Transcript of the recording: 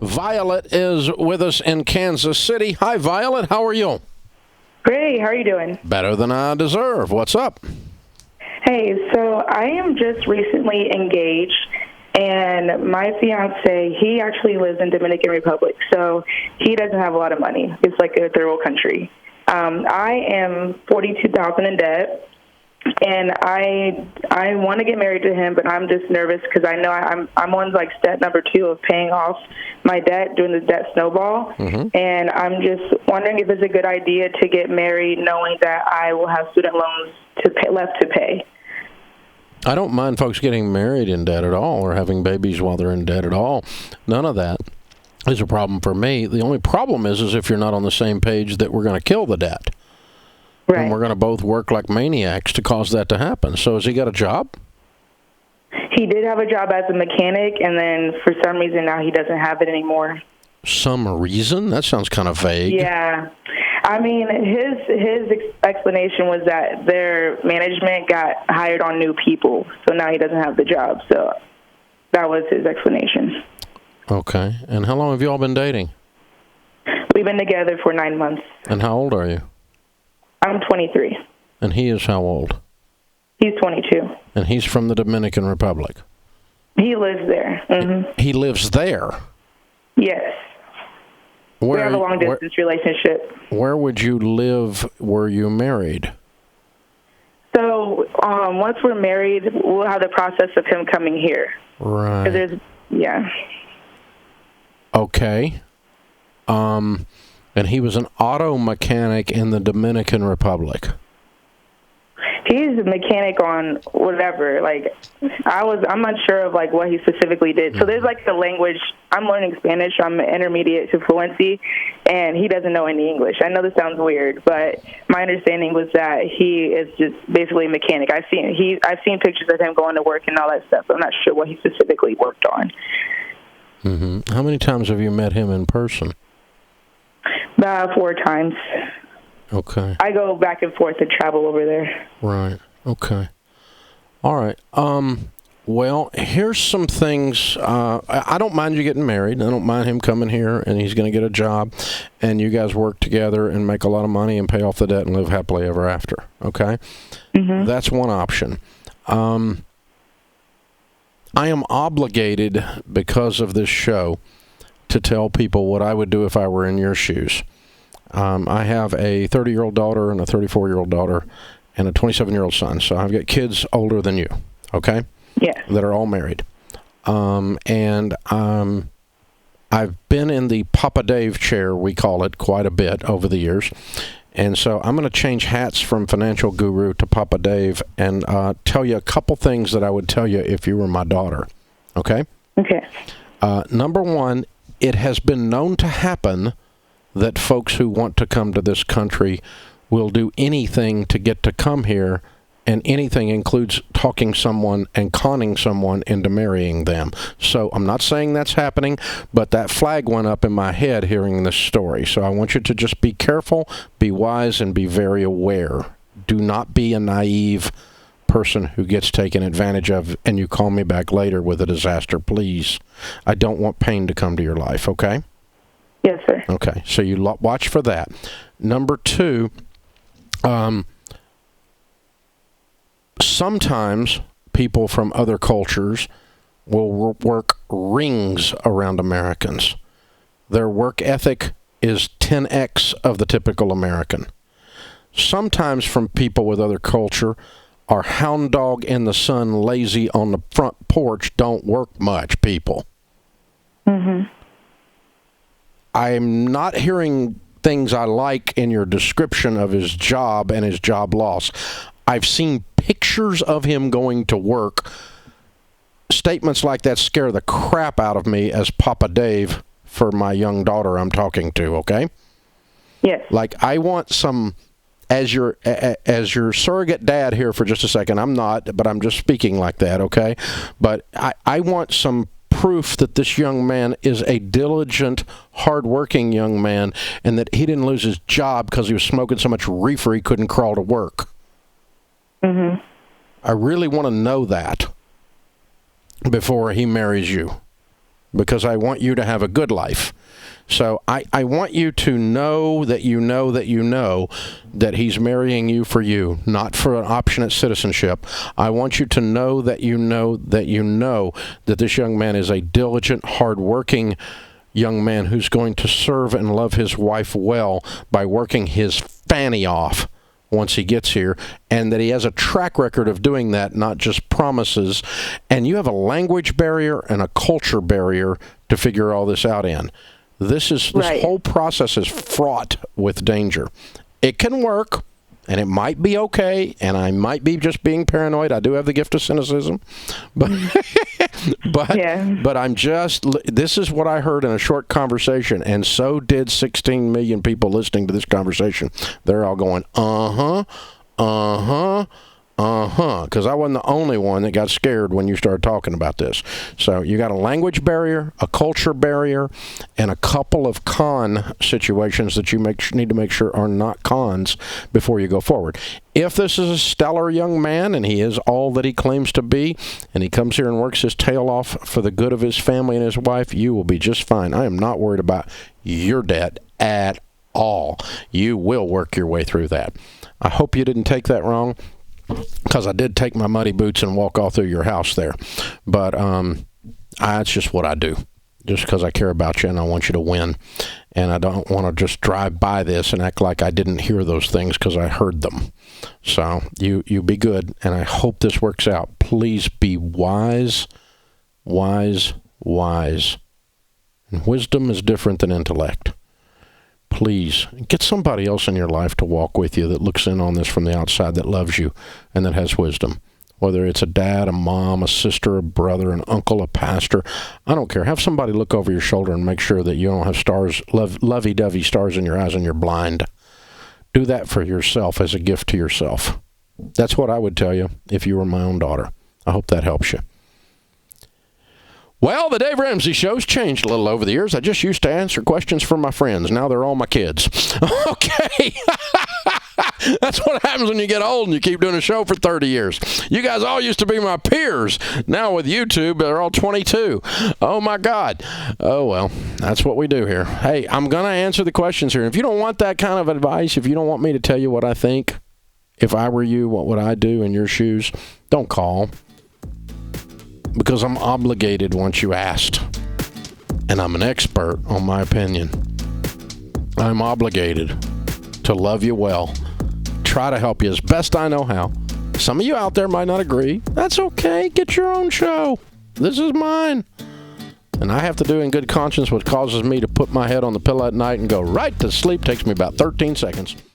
Violet is with us in Kansas City. Hi, Violet. How are you? Great. How are you doing? Better than I deserve. What's up? Hey, so I am just recently engaged, and my fiance, he actually lives in Dominican Republic, so he doesn't have a lot of money. It's like a third world country. I am $42,000 in debt, and I want to get married to him, but I'm just nervous because I know I'm on like step number 2 of paying off my debt, doing the debt snowball, and I'm just wondering if it's a good idea to get married knowing that I will have student loans left to pay. I don't mind folks getting married in debt at all or having babies while they're in debt at all. None of that is a problem for me. The only problem is if you're not on the same page that we're going to kill the debt. Right. And we're going to both work like maniacs to cause that to happen. So has he got a job? He did have a job as a mechanic, and then for some reason now he doesn't have it anymore. Some reason? That sounds kind of vague. Yeah. I mean, his explanation was that their management got hired on new people, so now he doesn't have the job. So that was his explanation. Okay. And how long have you all been dating? We've been together for 9 months. And how old are you? I'm 23. And he is how old? He's 22. And he's from the Dominican Republic? He lives there. Mm-hmm. He lives there? Yes. We have a long-distance relationship. Where would you live were you married? So once we're married, we'll have the process of him coming here. Right. Yeah. Okay. And he was an auto mechanic in the Dominican Republic. He's a mechanic on whatever. Like, I'm not sure of like what he specifically did. So there's like the language. I'm learning Spanish. I'm intermediate to fluency, and he doesn't know any English. I know this sounds weird, but my understanding was that he is just basically a mechanic. I've seen pictures of him going to work and all that stuff. I'm not sure what he specifically worked on. Mm-hmm. How many times have you met him in person? About 4 times. Okay. I go back and forth and travel over there. Right. Okay. All right. Well, here's some things. I don't mind you getting married. I don't mind him coming here, and he's going to get a job, and you guys work together and make a lot of money and pay off the debt and live happily ever after. Okay? Mm-hmm. That's one option. I am obligated, because of this show, to tell people what I would do if I were in your shoes. I have a 30-year-old daughter and a 34-year-old daughter and a 27-year-old son. So I've got kids older than you, okay? Yeah. That are all married. And I've been in the Papa Dave chair, we call it, quite a bit over the years. And so I'm going to change hats from financial guru to Papa Dave and tell you a couple things that I would tell you if you were my daughter, okay? Okay. Number one, it has been known to happen that folks who want to come to this country will do anything to get to come here, and anything includes talking someone and conning someone into marrying them. So I'm not saying that's happening, but that flag went up in my head hearing this story. So I want you to just be careful, be wise, and be very aware. Do not be a naive person who gets taken advantage of and you call me back later with a disaster, please. I don't want pain to come to your life, okay? Yes, sir. Okay, so you watch for that. Number 2, sometimes people from other cultures will work rings around Americans. Their work ethic is 10x of the typical American. Sometimes from people with other culture are hound dog in the sun, lazy on the front porch, don't work much people. Mm-hmm. I'm not hearing things I like in your description of his job and his job loss. I've seen pictures of him going to work. Statements like that scare the crap out of me as Papa Dave for my young daughter I'm talking to, okay? Yes. Like, I want some, as your surrogate dad here for just a second, I'm not, but I'm just speaking like that, okay? But I want some proof that this young man is a diligent, hard-working young man and that he didn't lose his job because he was smoking so much reefer he couldn't crawl to work. Mm-hmm. I really want to know that before he marries you, because I want you to have a good life. So I want you to know that you know that you know that he's marrying you for you, not for an option at citizenship. I want you to know that you know that you know that this young man is a diligent, hardworking young man who's going to serve and love his wife well by working his fanny off once he gets here, and that he has a track record of doing that, not just promises. And you have a language barrier and a culture barrier to figure all this out in. This whole process is fraught with danger. It can work, and it might be okay, and I might be just being paranoid. I do have the gift of cynicism, but but I'm just, this is what I heard in a short conversation, and so did 16 million people listening to this conversation. They're all going, because I wasn't the only one that got scared when you started talking about this. So you got a language barrier, a culture barrier, and a couple of con situations that you need to make sure are not cons before you go forward. If this is a stellar young man and he is all that he claims to be, and he comes here and works his tail off for the good of his family and his wife, you will be just fine. I am not worried about your debt at all. You will work your way through that. I hope you didn't take that wrong, because I did take my muddy boots and walk all through your house there. But it's just what I do, just because I care about you and I want you to win. And I don't want to just drive by this and act like I didn't hear those things, because I heard them. So you be good, and I hope this works out. Please be wise, wise, wise. And wisdom is different than intellect. Please get somebody else in your life to walk with you that looks in on this from the outside, that loves you and that has wisdom. Whether it's a dad, a mom, a sister, a brother, an uncle, a pastor, I don't care. Have somebody look over your shoulder and make sure that you don't have stars, lovey-dovey stars in your eyes and you're blind. Do that for yourself as a gift to yourself. That's what I would tell you if you were my own daughter. I hope that helps you. Well, the Dave Ramsey Show's changed a little over the years. I just used to answer questions from my friends. Now they're all my kids. Okay. That's what happens when you get old and you keep doing a show for 30 years. You guys all used to be my peers. Now with YouTube, they're all 22. Oh, my God. Oh, well, that's what we do here. Hey, I'm going to answer the questions here. If you don't want that kind of advice, if you don't want me to tell you what I think, if I were you, what would I do in your shoes? Don't call. Because I'm obligated once you asked. And I'm an expert on my opinion. I'm obligated to love you well. Try to help you as best I know how. Some of you out there might not agree. That's okay. Get your own show. This is mine. And I have to do in good conscience what causes me to put my head on the pillow at night and go right to sleep. Takes me about 13 seconds.